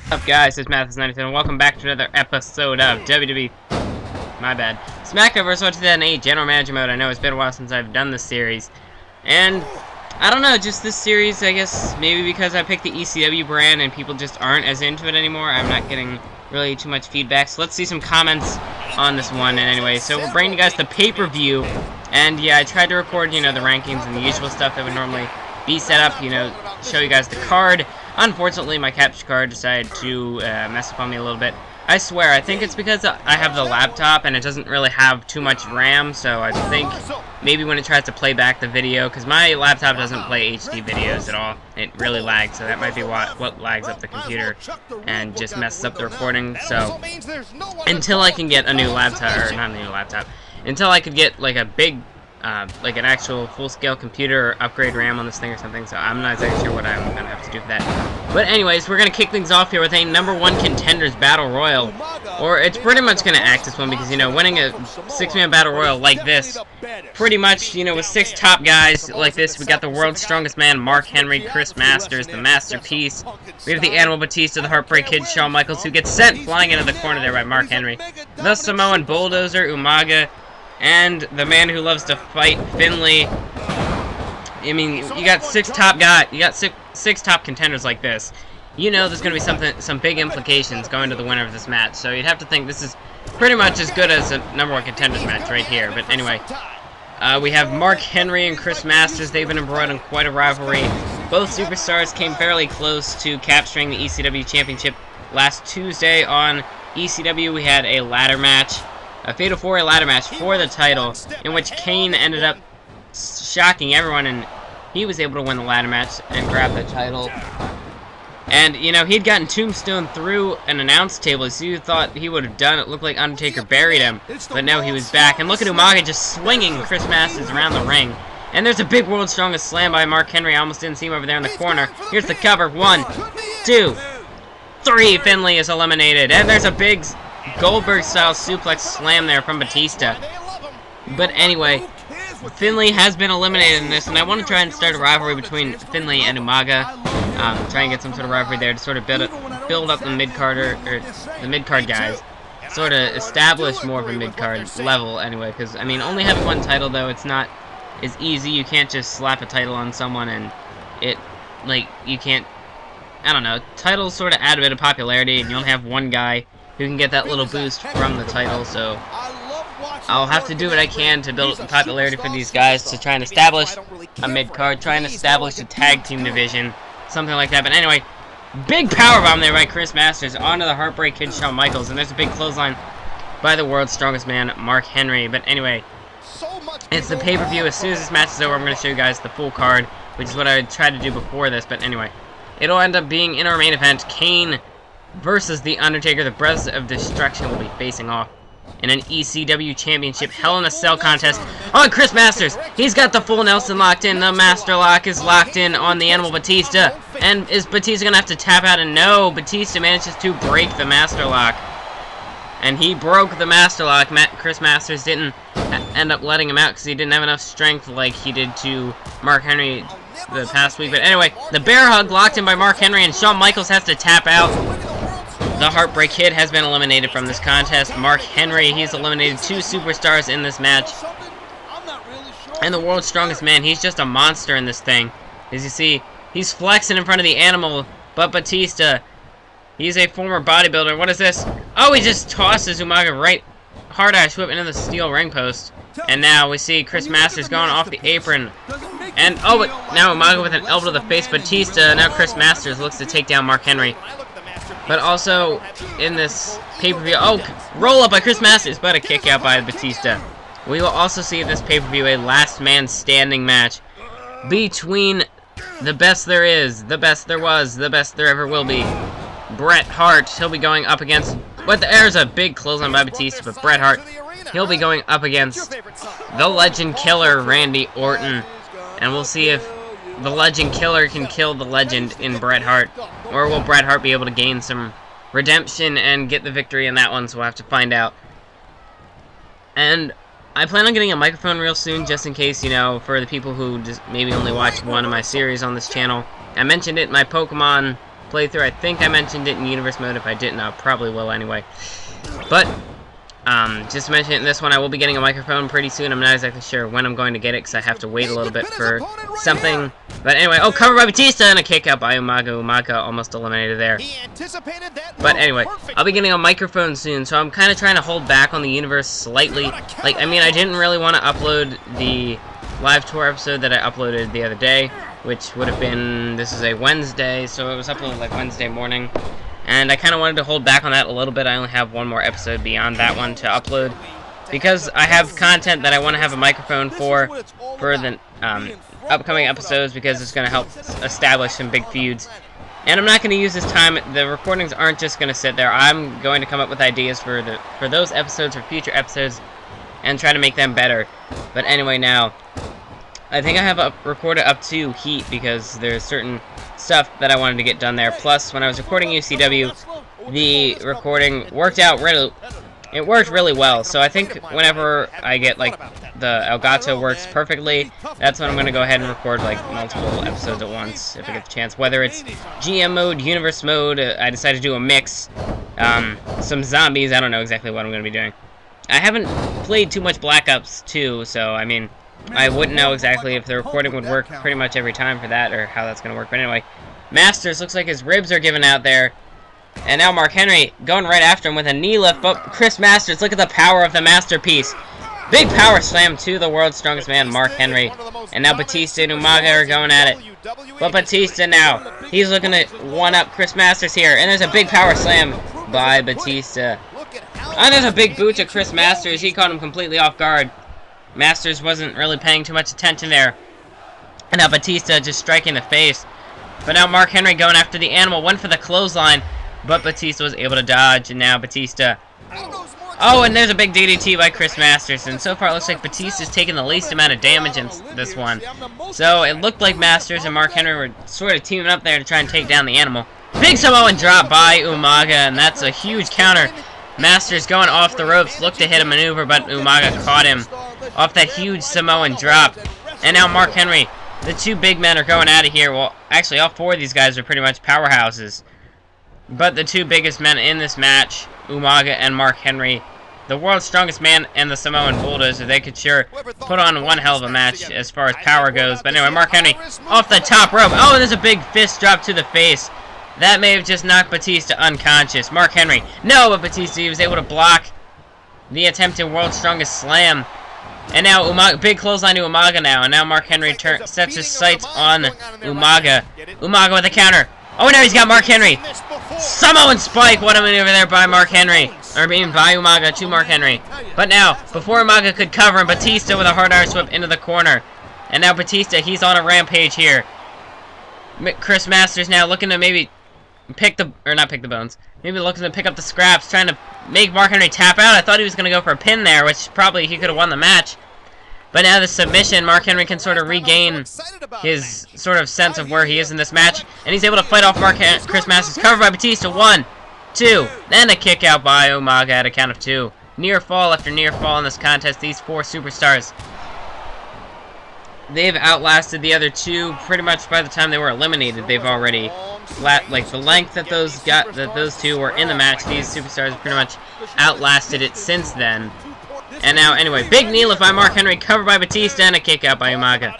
What's up, guys? It's Mathis97 and welcome back to another episode of WWE. My bad. Smackdown vs. 2008 General Manager Mode. I know it's been a while since I've done this series, and I don't know, just this series, I guess, maybe because I picked the ECW brand and people just aren't as into it anymore. I'm not getting really too much feedback, so let's see some comments on this one. And anyway, so we're bringing you guys the pay-per-view, and yeah, I tried to record, the rankings and the usual stuff that would normally be set up, show you guys the card. Unfortunately, my capture card decided to mess up on me a little bit. I swear, I think it's because I have the laptop and it doesn't really have too much RAM, so I think maybe when it tries to play back the video, because my laptop doesn't play HD videos at all, it really lags, so that might be what lags up the computer and just messes up the recording. So until I can get a new laptop, or not a new laptop, until I could get like a big like an actual full-scale computer or upgrade RAM on this thing or something, so I'm not exactly sure what I'm going to have to do for that. But anyways, we're going to kick things off here with a #1 Contenders Battle Royal. Or it's pretty much going to act as one because, winning a 6-man Battle Royal like this, pretty much, with 6 top guys like this, we got the World's Strongest Man, Mark Henry, Chris Masters, the Masterpiece. We have the Animal Batista, the Heartbreak Kid, Shawn Michaels, who gets sent flying into the corner there by Mark Henry. The Samoan Bulldozer, Umaga, and the man who loves to fight, Finlay. I mean, you got 6 top guys, you got six top contenders like this. There's going to be some big implications going to the winner of this match. So you'd have to think this is pretty much as good as a #1 Contenders match right here. But anyway, we have Mark Henry and Chris Masters. They've been embroiled in quite a rivalry. Both superstars came fairly close to capturing the ECW Championship last Tuesday on ECW. We had a ladder match. A Fatal 4-Way ladder match for the title, in which Kane ended up shocking everyone, and he was able to win the ladder match and grab the title. And, he'd gotten tombstone through an announce table, so you thought he would have done it. Looked like Undertaker buried him, but no, he was back. And look at Umaga just swinging Chris Masters around the ring. And there's a big World's Strongest Slam by Mark Henry. I almost didn't see him over there in the corner. Here's the cover. 1, 2, 3. Finlay is eliminated. And there's a big Goldberg-style suplex slam there from Batista. But anyway, Finlay has been eliminated in this, and I want to try and start a rivalry between Finlay and Umaga. Try and get some sort of rivalry there to sort of build up the mid-card the mid-card guys. Sort of establish more of a mid-card level anyway, because, only having one title, though, it's not as easy. You can't just slap a title on someone and you can't, I don't know, titles sort of add a bit of popularity, and you only have one guy who can get that little boost from the title, so I'll have to do what I can to build up popularity for these guys to try and establish a mid-card, try and establish a tag team division, something like that. But anyway, big powerbomb there by Chris Masters onto the Heartbreak Kid, Shawn Michaels, and there's a big clothesline by the World's Strongest Man, Mark Henry. But anyway, it's the pay-per-view. As soon as this match is over, I'm going to show you guys the full card, which is what I tried to do before this. But anyway, it'll end up being in our main event, Kane versus the Undertaker. The Brothers of Destruction will be facing off in an ECW Championship Hell in a Cell contest on Chris Masters. He's got the full Nelson locked in. The Master Lock is locked in on the Animal Batista. And is Batista going to have to tap out? And no, Batista manages to break the Master Lock. And he broke the Master Lock. Chris Masters didn't end up letting him out because he didn't have enough strength like he did to Mark Henry the past week. But anyway, the bear hug locked in by Mark Henry, and Shawn Michaels has to tap out. The Heartbreak Kid has been eliminated from this contest. Mark Henry, he's eliminated 2 superstars in this match. And the World's Strongest Man, he's just a monster in this thing. As you see, he's flexing in front of the Animal, but Batista, he's a former bodybuilder. What is this? Oh, he just tosses Umaga right hard ass whip into the steel ring post. And now we see Chris Masters going off the apron. And, oh, but now Umaga with an elbow to the face. Batista, now Chris Masters looks to take down Mark Henry. But also, in this pay-per-view, oh, roll up by Chris Masters, but a kick out by Batista. We will also see in this pay-per-view a last man standing match between the best there is, the best there was, the best there ever will be. Bret Hart, he'll be going up against, there's a big clothesline by Batista, but Bret Hart, he'll be going up against the Legend Killer, Randy Orton. And we'll see if the Legend Killer can kill the Legend in Bret Hart, or will Bret Hart be able to gain some redemption and get the victory in that one, so we'll have to find out. And I plan on getting a microphone real soon, just in case, for the people who just maybe only watch one of my series on this channel. I mentioned it in my Pokemon playthrough. I think I mentioned it in Universe Mode. If I didn't, I probably will anyway. But, just to mention it in this one, I will be getting a microphone pretty soon. I'm not exactly sure when I'm going to get it, because I have to wait a little bit for something. But anyway, oh, covered by Batista, and a kick out by Umaga. Umaga almost eliminated there. But anyway, I'll be getting a microphone soon, so I'm kind of trying to hold back on the universe slightly. Like, I mean, I didn't really want to upload the live tour episode that I uploaded the other day, which would have been, this is a Wednesday, so it was uploaded like Wednesday morning. And I kind of wanted to hold back on that a little bit. I only have one more episode beyond that one to upload, because I have content that I want to have a microphone for the upcoming episodes, because it's going to help establish some big feuds. And I'm not going to use this time. The recordings aren't just going to sit there. I'm going to come up with ideas for those episodes, for future episodes, and try to make them better. But anyway, now, I think I have recorded up to Heat, because there's certain stuff that I wanted to get done there. Plus, when I was recording UCW, the recording worked out really well. So I think whenever I get, like, the Elgato works perfectly, that's when I'm going to go ahead and record, like, multiple episodes at once, if I get the chance. Whether it's GM mode, Universe mode, I decided to do a mix, some zombies, I don't know exactly what I'm going to be doing. I haven't played too much Black Ops 2, so, I mean, I wouldn't know exactly if the recording would work pretty much every time for that, or how that's going to work. But anyway, Masters, looks like his ribs are giving out there. And now Mark Henry going right after him with a knee lift. But Chris Masters, look at the power of the masterpiece. Big power slam to the world's strongest man, Mark Henry. And now Batista and Umaga are going at it. But Batista now, he's looking to one-up Chris Masters here. And there's a big power slam by Batista. And there's a big boot to Chris Masters. He caught him completely off guard. Masters wasn't really paying too much attention there. And now Batista just striking the face. But now Mark Henry going after the animal. Went for the clothesline. But Batista was able to dodge. And now Batista. Oh, and there's a big DDT by Chris Masters. And so far it looks like Batista's taking the least amount of damage in this one. So it looked like Masters and Mark Henry were sort of teaming up there to try and take down the animal. Big Samoan drop by Umaga. And that's a huge counter. Masters going off the ropes. Looked to hit a maneuver. But Umaga caught him off that huge Samoan drop. And now Mark Henry. The two big men are going out of here. Well, actually, all four of these guys are pretty much powerhouses. But the two biggest men in this match, Umaga and Mark Henry, the world's strongest man and the Samoan Bulldozer, they could sure put on one hell of a match as far as power goes. But anyway, Mark Henry off the top rope. Oh, and there's a big fist drop to the face. That may have just knocked Batista unconscious. Mark Henry. No, but Batista, he was able to block the attempted world's strongest slam. And now Umaga, big clothesline to Umaga now. And now Mark Henry sets his sights on Umaga. Umaga with a counter. Oh, now he's got Mark Henry. Samoan spike. What a maneuver there by Mark Henry. Or being by Umaga to Mark Henry. But now, before Umaga could cover him, Batista with a hard Irish whip into the corner. And now Batista, he's on a rampage here. Chris Masters now looking to maybe not pick the bones. Maybe looking to pick up the scraps, trying to make Mark Henry tap out. I thought he was going to go for a pin there, which probably he could have won the match. But now the submission, Mark Henry can sort of regain his sort of sense of where he is in this match. And he's able to fight off Chris Masters. Covered by Batista. 1, 2. And a kick out by Umaga at a count of 2. Near fall after near fall in this contest. These four superstars, they've outlasted the other two pretty much by the time they were eliminated. They've already, like, the length that those two were in the match, these superstars have pretty much outlasted it since then. And now, anyway, big knee lift by Mark Henry, covered by Batista, and a kick out by Umaga.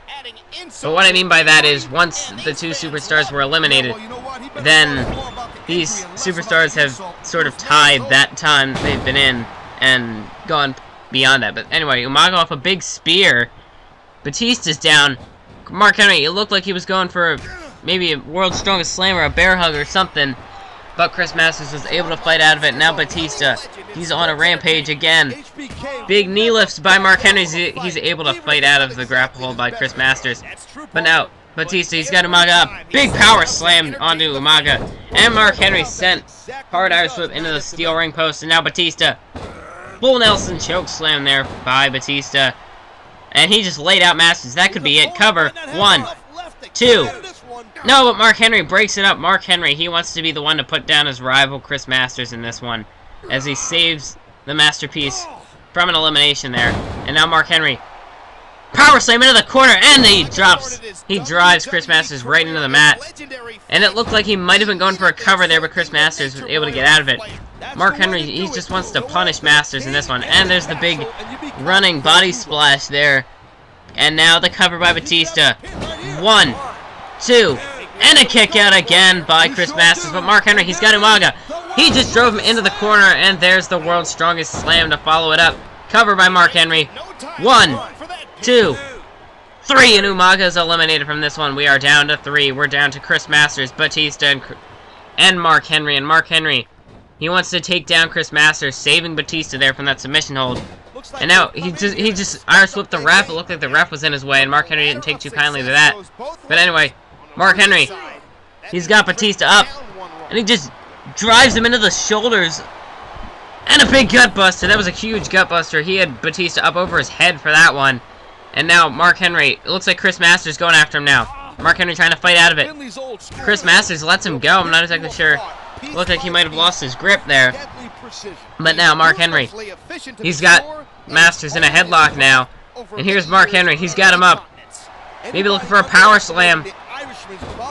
But what I mean by that is, once the two superstars were eliminated, then these superstars have sort of tied that time they've been in and gone beyond that. But anyway, Umaga off a big spear. Batista's down. Mark Henry, it looked like he was going for maybe a world's strongest slam or a bear hug or something. But Chris Masters was able to fight out of it. Now Batista, he's on a rampage again. Big knee lifts by Mark Henry. He's able to fight out of the grapple hold by Chris Masters. But now, Batista, he's got Umaga up. Big power slam onto Umaga. And Mark Henry sent hard Irish whip into the steel ring post. And now Batista, Bull Nelson choke slam there by Batista. And he just laid out Masters. That could be it. Cover. 1, 2. No, but Mark Henry breaks it up. Mark Henry, he wants to be the one to put down his rival Chris Masters in this one, as he saves the masterpiece from an elimination there. And now Mark Henry Power slam into the corner, and he drives Chris Masters right into the mat. And it looked like he might have been going for a cover there, but Chris Masters was able to get out of it. Mark Henry, he just wants to punish Masters in this one. And there's the big running body splash there. And now the cover by Batista. 1, 2, and a kick out again by Chris Masters. But Mark Henry, he's got Umaga. He just drove him into the corner, and there's the world's strongest slam to follow it up. Cover by Mark Henry. 1, 2, 3, and Umaga is eliminated from this one. We are down to 3. We're down to Chris Masters, Batista, and Mark Henry. And Mark Henry, he wants to take down Chris Masters, saving Batista there from that submission hold. And now he just Irish whipped the ref. It looked like the ref was in his way, and Mark Henry didn't take too kindly to that. But anyway, Mark Henry, he's got Batista up, and he just drives him into the shoulders. And a big gut buster. That was a huge gut buster. He had Batista up over his head for that one. And now Mark Henry, it looks like Chris Masters going after him now. Mark Henry trying to fight out of it. Chris Masters lets him go. I'm not exactly sure. Looked like he might have lost his grip there. But now Mark Henry, he's got Masters in a headlock now. And here's Mark Henry. He's got him up. Maybe looking for a power slam.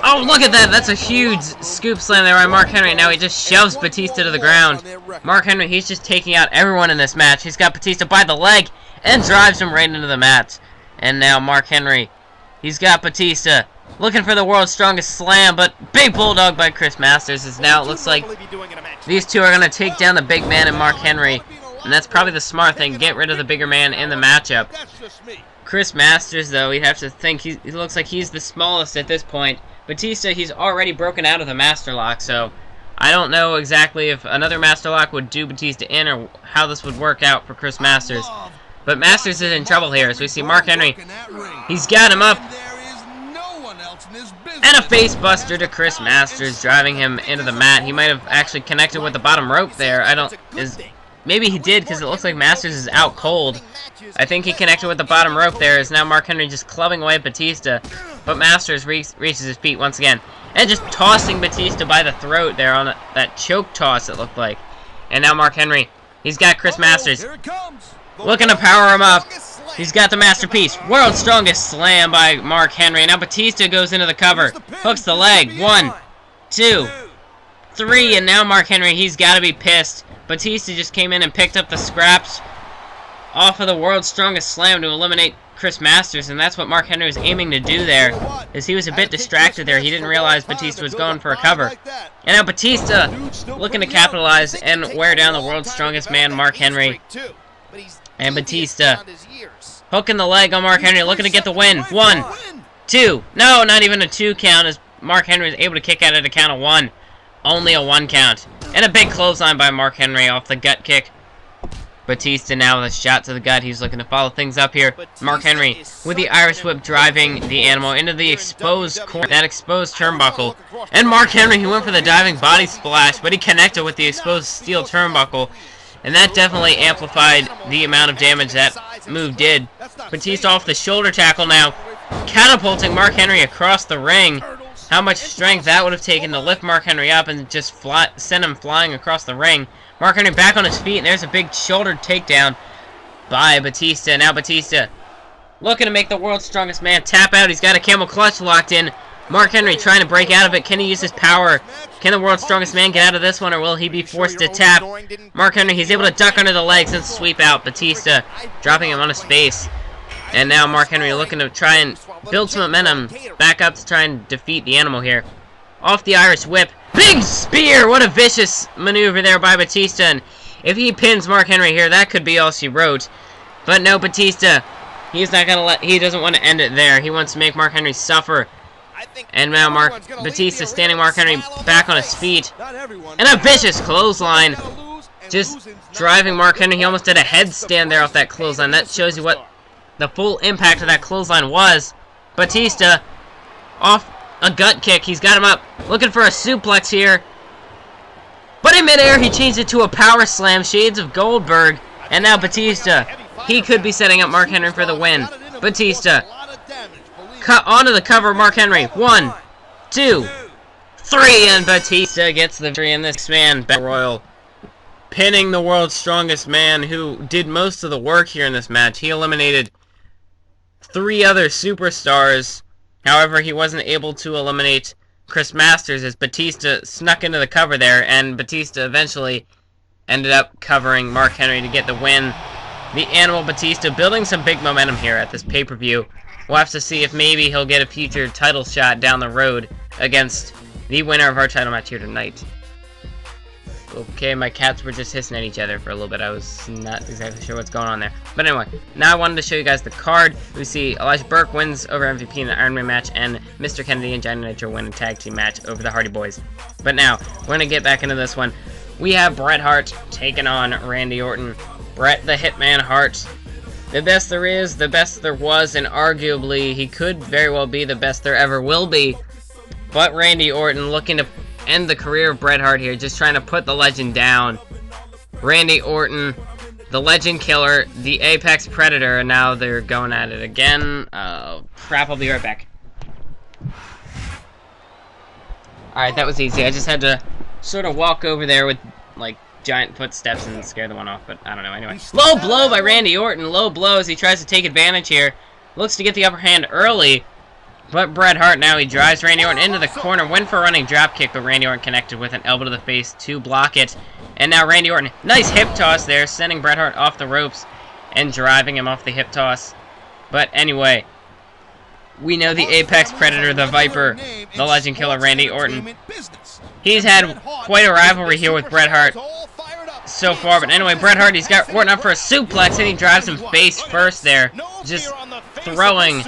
Oh, look at that. That's a huge scoop slam there by Mark Henry. Now he just shoves Batista to the ground. Mark Henry, he's just taking out everyone in this match. He's got Batista by the leg and drives him right into the mat. And now Mark Henry, he's got Batista looking for the world's strongest slam, but big bulldog by Chris Masters is now, it looks like these two are going to take down the big man and Mark Henry. And that's probably the smart thing. Get rid of the bigger man in the matchup. Chris Masters, though, we'd have to think, he looks like he's the smallest at this point. Batista, he's already broken out of the Master Lock, so I don't know exactly if another Master Lock would do Batista in or how this would work out for Chris Masters. But Masters is in trouble here, as we see Mark Henry. He's got him up. And a face buster to Chris Masters, driving him into the mat. He might have actually connected with the bottom rope there. Maybe he did, because it looks like Masters is out cold. I think he connected with the bottom rope there. Is now Mark Henry just clubbing away at Batista. But Masters reaches his feet once again. And just tossing Batista by the throat there on that choke toss, it looked like. And now Mark Henry, he's got Chris Masters looking to power him up. He's got the masterpiece. World's strongest slam by Mark Henry. Now Batista goes into the cover. Hooks the leg. 1, 2, 3. And now Mark Henry, he's got to be pissed. Batista just came in and picked up the scraps off of the world's strongest slam to eliminate Chris Masters, and that's what Mark Henry was aiming to do there, as he was a bit distracted there. He didn't realize Batista was going for a cover. And now Batista looking to capitalize and wear down the world's strongest man, Mark Henry. And Batista hooking the leg on Mark Henry, looking to get the win. 1, 2. No, not even a 2 count, as Mark Henry was able to kick out at a count of 1. Only a 1 count. And a big clothesline by Mark Henry off the gut kick. Batista now with a shot to the gut. He's looking to follow things up here. Mark Henry with the Irish whip driving the animal into the exposed corner, that exposed turnbuckle. And Mark Henry, he went for the diving body splash, but he connected with the exposed steel turnbuckle. And that definitely amplified the amount of damage that move did. Batista off the shoulder tackle now, catapulting Mark Henry across the ring. How much strength that would have taken to lift Mark Henry up and just send him flying across the ring. Mark Henry back on his feet, and there's a big shoulder takedown by Batista. Now Batista looking to make the world's strongest man tap out. He's got a camel clutch locked in. Mark Henry trying to break out of it. Can he use his power? Can the world's strongest man get out of this one, or will he be forced to tap? Mark Henry, he's able to duck under the legs and sweep out Batista, dropping him on his face. And now Mark Henry looking to try and build some momentum back up to try and defeat the animal here. Off the Irish whip. Big spear! What a vicious maneuver there by Batista. And if he pins Mark Henry here, that could be all she wrote. But no, Batista, he doesn't want to end it there. He wants to make Mark Henry suffer. And now Batista standing Mark Henry back on his feet. And a vicious clothesline. Just driving Mark Henry. He almost did a headstand there off that clothesline. That shows you what the full impact of that clothesline was. Batista off a gut kick. He's got him up. Looking for a suplex here. But in midair, he changed it to a power slam. Shades of Goldberg. And now Batista. He could be setting up Mark Henry for the win. Batista. Cut onto the cover, Mark Henry. 1, 2, 3. And Batista gets the victory in this man, Battle Royal. Pinning the world's strongest man who did most of the work here in this match. He eliminated 3 other superstars. However, he wasn't able to eliminate Chris Masters as Batista snuck into the cover there, and Batista eventually ended up covering Mark Henry to get the win. The Animal Batista building some big momentum here at this pay-per-view. We'll have to see if maybe he'll get a future title shot down the road against the winner of our title match here tonight. Okay, my cats were just hissing at each other for a little bit. I was not exactly sure what's going on there. But anyway, now I wanted to show you guys the card. We see Elijah Burke wins over MVP in the Iron Man match, and Mr. Kennedy and Johnny Nitro win a tag team match over the Hardy Boys. But now, we're going to get back into this one. We have Bret Hart taking on Randy Orton. Bret the Hitman Hart. The best there is, the best there was, and arguably he could very well be the best there ever will be. But Randy Orton looking to end the career of Bret Hart here, just trying to put the legend down. Randy Orton, the legend killer, the apex predator, and now they're going at it again. Crap, I'll be right back. Alright, that was easy. I just had to sort of walk over there with, like, giant footsteps and scare the one off, but I don't know. Anyway, low blow by Randy Orton. Low blow as he tries to take advantage here. Looks to get the upper hand early. But Bret Hart now, he drives Randy Orton into the corner. Went for a running drop kick, but Randy Orton connected with an elbow to the face to block it. And now Randy Orton, nice hip toss there, sending Bret Hart off the ropes and driving him off the hip toss. But anyway, we know the apex predator, the Viper, the legend killer Randy Orton. He's had quite a rivalry here with Bret Hart so far. But anyway, Bret Hart, he's got Orton up for a suplex, and he drives him face first there. Just throwing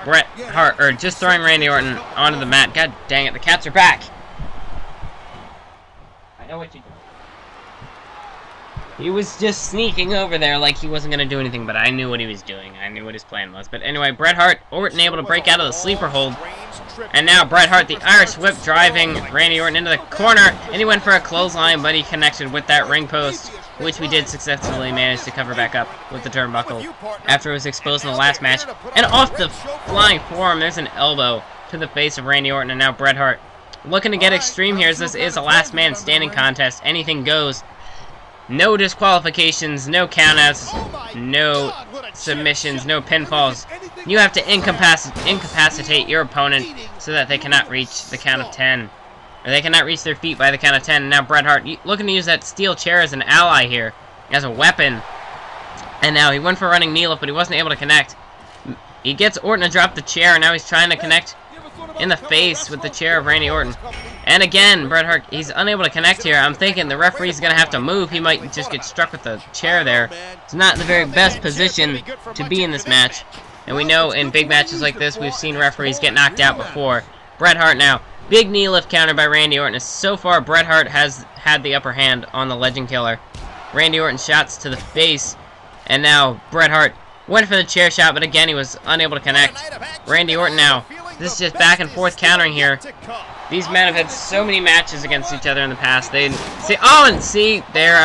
Bret Hart, or just throwing Randy Orton onto the mat. God dang it, the cats are back. I know what you do. He was just sneaking over there like he wasn't going to do anything, but I knew what he was doing. I knew what his plan was. But anyway, Bret Hart, Orton able to break out of the sleeper hold. And now Bret Hart, the Irish whip, driving Randy Orton into the corner. And he went for a clothesline, but he connected with that ring post, which we did successfully manage to cover back up with the turnbuckle after it was exposed in the last match. And off the flying forearm, there's an elbow to the face of Randy Orton. And now Bret Hart looking to get extreme here, as this is a last man standing contest. Anything goes. No disqualifications, no countouts, no submissions, no pinfalls. You have to incapacitate your opponent so that they cannot reach the count of 10. Or they cannot reach their feet by the count of 10. And now Bret Hart looking to use that steel chair as an ally here, as a weapon. And now he went for a running knee lift, but he wasn't able to connect. He gets Orton to drop the chair, and now he's trying to connect in the face with the chair of Randy Orton. And again, Bret Hart, he's unable to connect here. I'm thinking the referee's going to have to move. He might just get struck with the chair there. It's not the very best position to be in this match. And we know in big matches like this, we've seen referees get knocked out before. Bret Hart now, big knee lift counter by Randy Orton. So far, Bret Hart has had the upper hand on the legend killer. Randy Orton shots to the face. And now Bret Hart went for the chair shot, but again, he was unable to connect. Randy Orton now, this is just back and forth countering here. These men have had so many matches against each other in the past. They see, oh, and see, there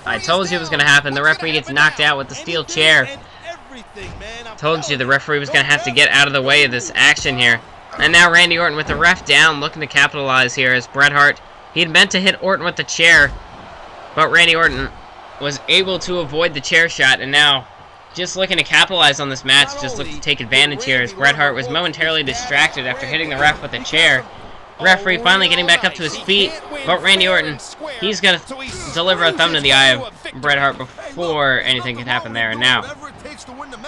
I told you it was going to happen. The referee gets knocked out with the steel chair. Told you the referee was going to have to get out of the way of this action here. And now Randy Orton with the ref down, looking to capitalize here as Bret Hart, he'd meant to hit Orton with the chair, but Randy Orton was able to avoid the chair shot, and now just looking to capitalize on this match, just look to take advantage here as Bret Hart was momentarily distracted after hitting the ref with a chair. Referee finally getting back up to his feet, but Randy Orton, he's going to deliver a thumb to the eye of Bret Hart before anything can happen there. And now,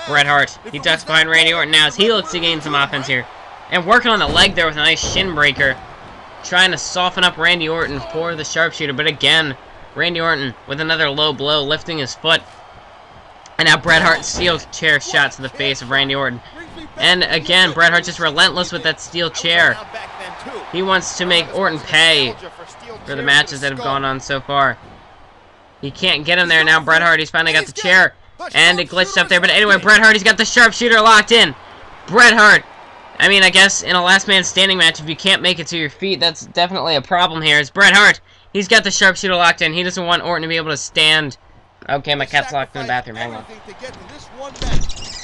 Bret Hart, he ducks behind Randy Orton now as he looks to gain some offense here. And working on the leg there with a nice shin breaker, trying to soften up Randy Orton for the sharpshooter. But again, Randy Orton with another low blow, lifting his foot. And now Bret Hart steel chair shot to the face of Randy Orton. And again, Bret Hart just relentless with that steel chair. He wants to make Orton pay for the matches that have gone on so far. He can't get him there now. Bret Hart, he's finally got the chair. And it glitched up there. But anyway, Bret Hart, he's got the sharpshooter locked in. Bret Hart, I mean, I guess in a last man standing match, if you can't make it to your feet, that's definitely a problem here. It's Bret Hart. He's got the sharpshooter locked in. He doesn't want Orton to be able to stand. Okay, my cat's locked in the bathroom. Hang on.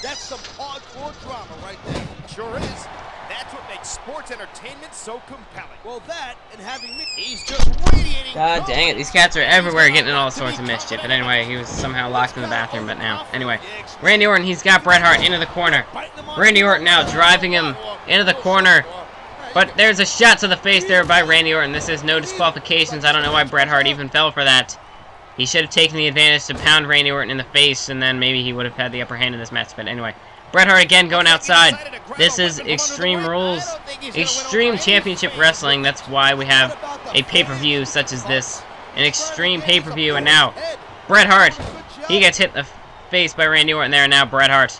That's some hardcore drama right there. Sure is. That's what makes makes sports entertainment so compelling? Well, that and having me, he's just radiating. God dang it, these cats are everywhere getting in all sorts of mischief. But anyway, he was somehow locked in the bathroom, but now. Anyway, Randy Orton, he's got Bret Hart into the corner. Randy Orton now driving him into the corner. But there's a shot to the face there by Randy Orton. This is no disqualifications. I don't know why Bret Hart even fell for that. He should have taken the advantage to pound Randy Orton in the face, and then maybe he would have had the upper hand in this match. But anyway, Bret Hart again going outside. This is Extreme Rules, Extreme Championship Wrestling. That's why we have a pay-per-view such as this. An Extreme pay-per-view, and now Bret Hart, he gets hit in the face by Randy Orton there, and now Bret Hart,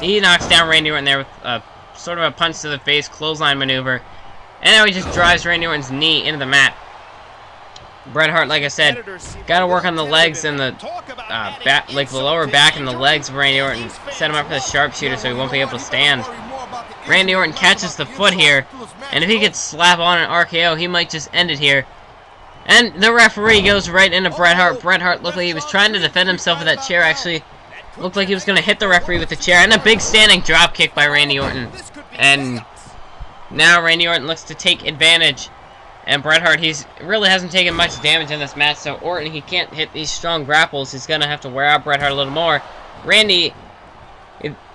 he knocks down Randy Orton there with a sort of a punch to the face, clothesline maneuver, and now he just drives Randy Orton's knee into the mat. Bret Hart, like I said, got to work on the legs and the like the lower back and the legs of Randy Orton. Set him up for the sharpshooter so he won't be able to stand. Randy Orton catches the foot here, and if he could slap on an RKO, he might just end it here. And the referee goes right into Bret Hart. Bret Hart looked like he was trying to defend himself with that chair, actually. Looked like he was going to hit the referee with the chair. And a big standing drop kick by Randy Orton. And now Randy Orton looks to take advantage. And Bret Hart, he's really hasn't taken much damage in this match. So Orton, he can't hit these strong grapples. He's going to have to wear out Bret Hart a little more. Randy,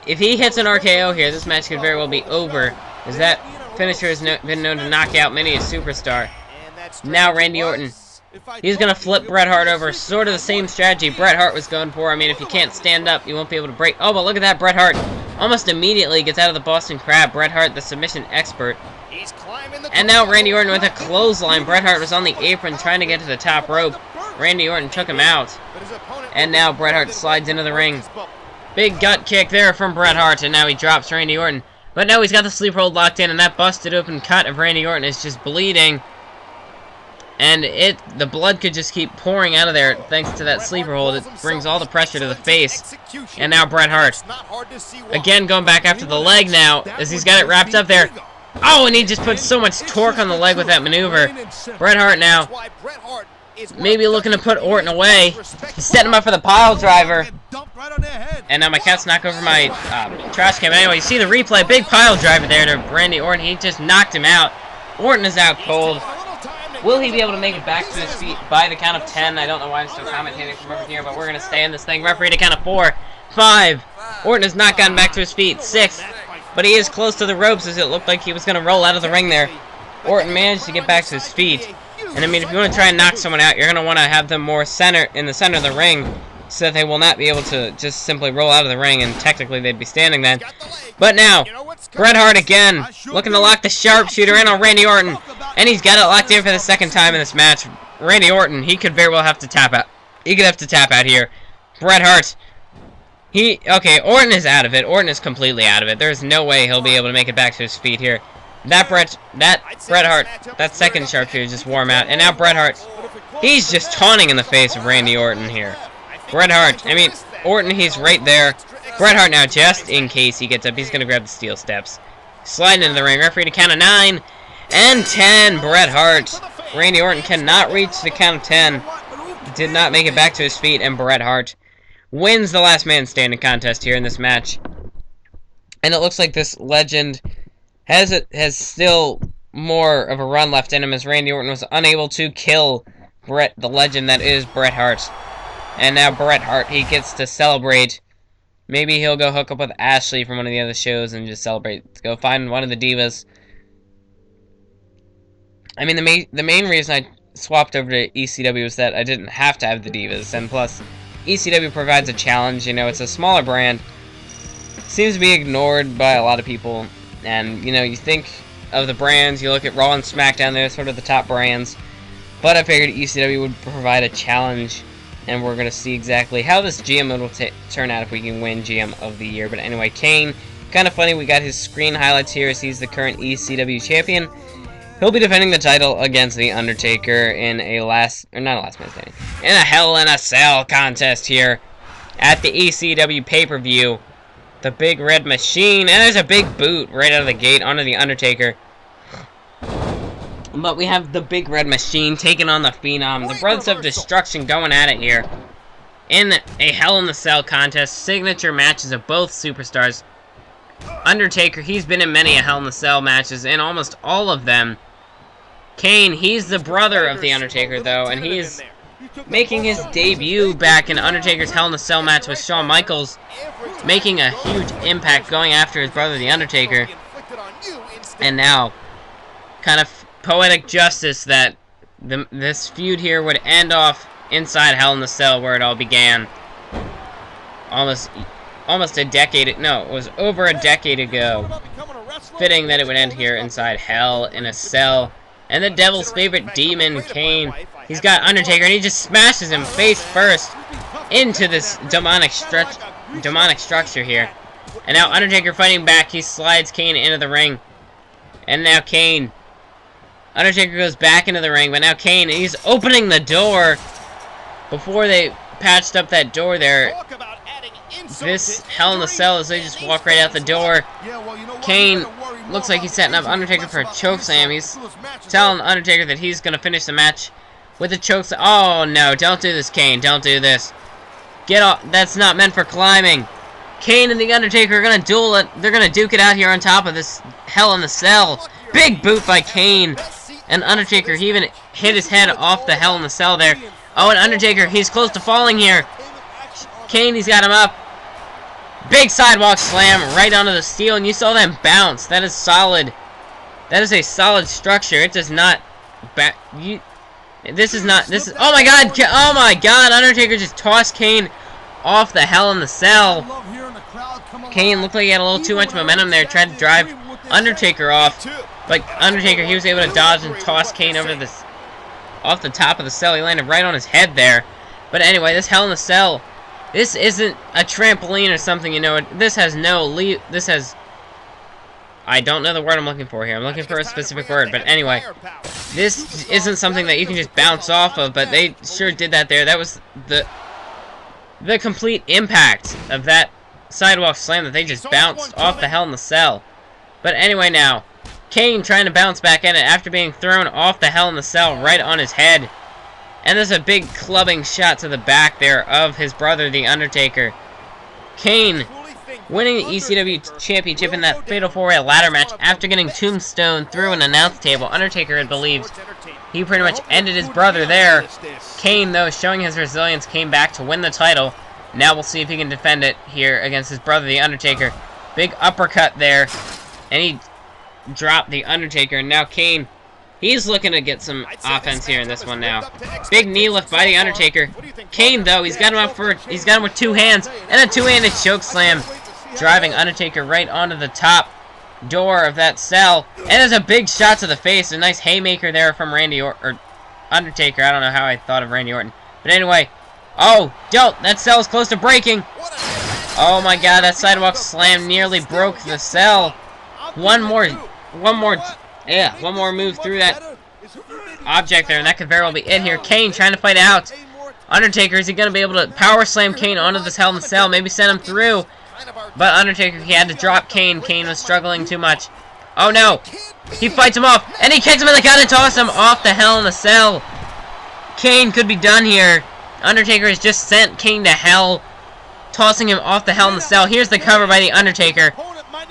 if he hits an RKO here, this match could very well be over. As that finisher has been known to knock out many a superstar. Now Randy Orton, he's going to flip Bret Hart over. Sort of the same strategy Bret Hart was going for. I mean, if you can't stand up, you won't be able to break. Oh, but look at that. Bret Hart almost immediately gets out of the Boston Crab. Bret Hart, the submission expert. And now Randy Orton with a clothesline. Bret Hart was on the apron trying to get to the top rope. Randy Orton took him out. And now Bret Hart slides into the ring. Big gut kick there from Bret Hart. And now he drops Randy Orton. But no, he's got the sleeper hold locked in. And that busted open cut of Randy Orton is just bleeding. And the blood could just keep pouring out of there thanks to that sleeper hold. It brings all the pressure to the face. And now Bret Hart, again going back after the leg now, as he's got it wrapped up there. Oh, and he just put so much torque on the leg with that maneuver. Bret Hart now, maybe looking to put Orton away. He's setting him up for the pile driver. And now my cat's knocked over my trash can. But anyway, you see the replay. Big pile driver there to Randy Orton. He just knocked him out. Orton is out cold. Will he be able to make it back to his feet by the count of 10? I don't know why I'm still commentating from over here, but we're going to stay in this thing. Referee to count of 4, 5. Orton has not gotten back to his feet. 6. But he is close to the ropes as it looked like he was going to roll out of the ring there. Orton managed to get back to his feet. And I mean, if you want to try and knock someone out, you're going to want to have them more in the center of the ring so that they will not be able to just simply roll out of the ring, and technically they'd be standing then. But now, Bret Hart again, looking to lock the sharpshooter in on Randy Orton. And he's got it locked in for the second time in this match. Randy Orton, he could very well have to tap out. He could have to tap out here. Bret Hart, okay, Orton is out of it. Orton is completely out of it. There's no way he'll be able to make it back to his feet here. That Bret Hart, that second sharpshooter just wore him out. And now Bret Hart, he's just taunting in the face of Randy Orton here. Bret Hart, I mean, Orton, he's right there. Bret Hart now, just in case he gets up, he's going to grab the steel steps. Sliding into the ring. Referee to count of 9 and 10. Bret Hart. Randy Orton cannot reach the count of 10. Did not make it back to his feet, and Bret Hart wins the last man standing contest here in this match. And it looks like this legend has still more of a run left in him, as Randy Orton was unable to kill the legend that is Bret Hart. And now Bret Hart, he gets to celebrate. Maybe he'll go hook up with Ashley from one of the other shows and just celebrate. Go find one of the divas. I mean, the main reason I swapped over to ECW was that I didn't have to have the divas. And plus, ECW provides a challenge. You know, it's a smaller brand. Seems to be ignored by a lot of people. And, you know, you think of the brands, you look at Raw and Smackdown, they're sort of the top brands. But I figured ECW would provide a challenge. And we're going to see exactly how this GM mode will turn out if we can win GM of the Year. But anyway, Kane, kind of funny, we got his screen highlights here as he's the current ECW champion. He'll be defending the title against the Undertaker in a in a Hell in a Cell contest here at the ECW pay-per-view. The Big Red Machine, and there's a big boot right out of the gate onto the Undertaker. But we have the Big Red Machine taking on the Phenom. The Brothers of Destruction going at it here in a Hell in the Cell contest. Signature matches of both superstars. Undertaker, he's been in many a Hell in a Cell matches, in almost all of them. Kane, he's the brother of the Undertaker, though, and he's making his debut back in Undertaker's Hell in a Cell match with Shawn Michaels, making a huge impact going after his brother, the Undertaker. And now, kind of poetic justice that this feud here would end off inside Hell in a Cell, where it all began. Almost a decade, no, it was over a decade ago. Fitting that it would end here inside Hell in a Cell. And the devil's favorite demon, Kane, he's got Undertaker, and he just smashes him face first into this demonic structure here. And now Undertaker fighting back, he slides Kane into the ring. And now Kane, Undertaker goes back into the ring, but now Kane, he's opening the door. Before they patched up that door there, this Hell in a Cell as they just walk right out the door. Kane looks like he's setting up Undertaker for a chokeslam. He's telling Undertaker that he's going to finish the match with a chokeslam. Oh no, don't do this, Kane. Don't do this. Get off. That's not meant for climbing. Kane and the Undertaker are going to duel it. They're going to duke it out here on top of this Hell in a Cell. Big boot by Kane. And Undertaker, he even hit his head off the Hell in a Cell there. Oh, and Undertaker, he's close to falling here. Kane, he's got him up. Big sidewalk slam right onto the steel, and you saw them bounce. That is solid. That is a solid structure. It does not... This is... Oh my god! Oh my god! Undertaker just tossed Kane off the Hell in the Cell. Kane looked like he had a little too much momentum there. Tried to drive Undertaker off. But Undertaker, he was able to dodge and toss Kane over this... off the top of the cell. He landed right on his head there. But anyway, this Hell in a Cell... This isn't a trampoline or something, you know. This has no this has... I don't know the word I'm looking for here. I'm looking for a specific word. But anyway, this isn't something that you can just bounce off of, but they sure did that there. That was the complete impact of that sidewalk slam that they just bounced off the Hell in the Cell. But anyway now, Kane trying to bounce back in it after being thrown off the Hell in the Cell right on his head. And there's a big clubbing shot to the back there of his brother, The Undertaker. Kane winning the ECW Championship in that Fatal 4-Way ladder match after getting tombstone through an announce table. Undertaker had believed he pretty much ended his brother there. Kane, though, showing his resilience, came back to win the title. Now we'll see if he can defend it here against his brother, The Undertaker. Big uppercut there. And he dropped The Undertaker. And now Kane... he's looking to get some offense here in this one now. Big knee lift by The Undertaker. Kane, though, he's got him with two hands and a two-handed choke slam, driving Undertaker right onto the top door of that cell. And there's a big shot to the face. A nice haymaker there from Undertaker. I don't know how I thought of Randy Orton. But anyway, oh, don't. That cell is close to breaking. Oh my god, that sidewalk slam nearly broke the cell. One more move through that object there, and that could very well be it here. Kane trying to fight out. Undertaker, is he going to be able to power slam Kane onto this Hell in a Cell? Maybe send him through. But Undertaker, he had to drop Kane. Kane was struggling too much. Oh no. He fights him off, and he kicks him in the gut and tosses him off the Hell in a Cell. Kane could be done here. Undertaker has just sent Kane to hell, tossing him off the Hell in a Cell. Here's the cover by The Undertaker.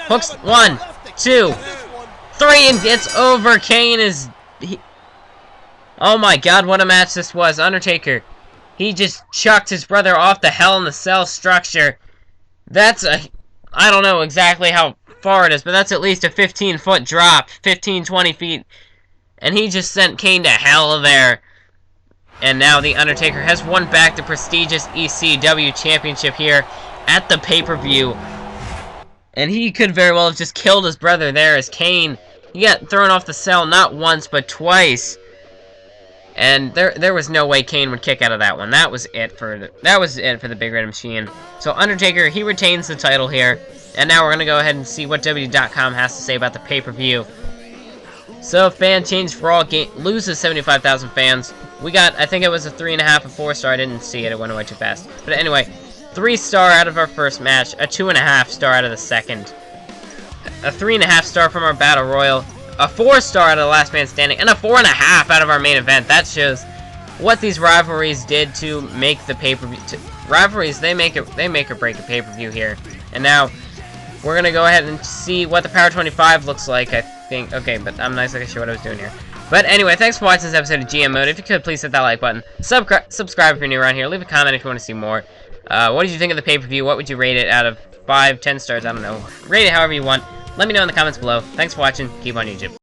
Hooks 1, 2, 3, and it's over. Kane is... oh my god, what a match this was. Undertaker, he just chucked his brother off the Hell in the Cell structure. That's a... I don't know exactly how far it is, but that's at least a 15-foot drop. 15, 20 feet. And he just sent Kane to hell there. And now The Undertaker has won back the prestigious ECW Championship here at the pay-per-view. And he could very well have just killed his brother there as Kane... he got thrown off the cell not once, but twice. And there was no way Kane would kick out of that one. That was it for the Big Red Machine. So Undertaker, he retains the title here. And now we're going to go ahead and see what WWE.com has to say about the pay-per-view. So, fan change for all loses 75,000 fans. We got, I think it was a 3.5 or 4-star. I didn't see it. It went away too fast. But anyway, 3-star out of our first match. A 2.5-star out of the second. A 3.5-star from our Battle Royal, a 4-star out of the Last Man Standing, and a 4.5 out of our main event. That shows what these rivalries did to make the pay-per-view. Rivalries, they make or break a pay-per-view here. And now, we're gonna go ahead and see what the Power 25 looks like, I think. Okay, but I'm not exactly sure what I was doing here. But anyway, thanks for watching this episode of GM Mode. If you could, please hit that like button. Subscribe if you're new around here. Leave a comment if you want to see more. What did you think of the pay-per-view? What would you rate it out of 5, 10 stars? I don't know. Rate it however you want. Let me know in the comments below. Thanks for watching. Keep on YouTube.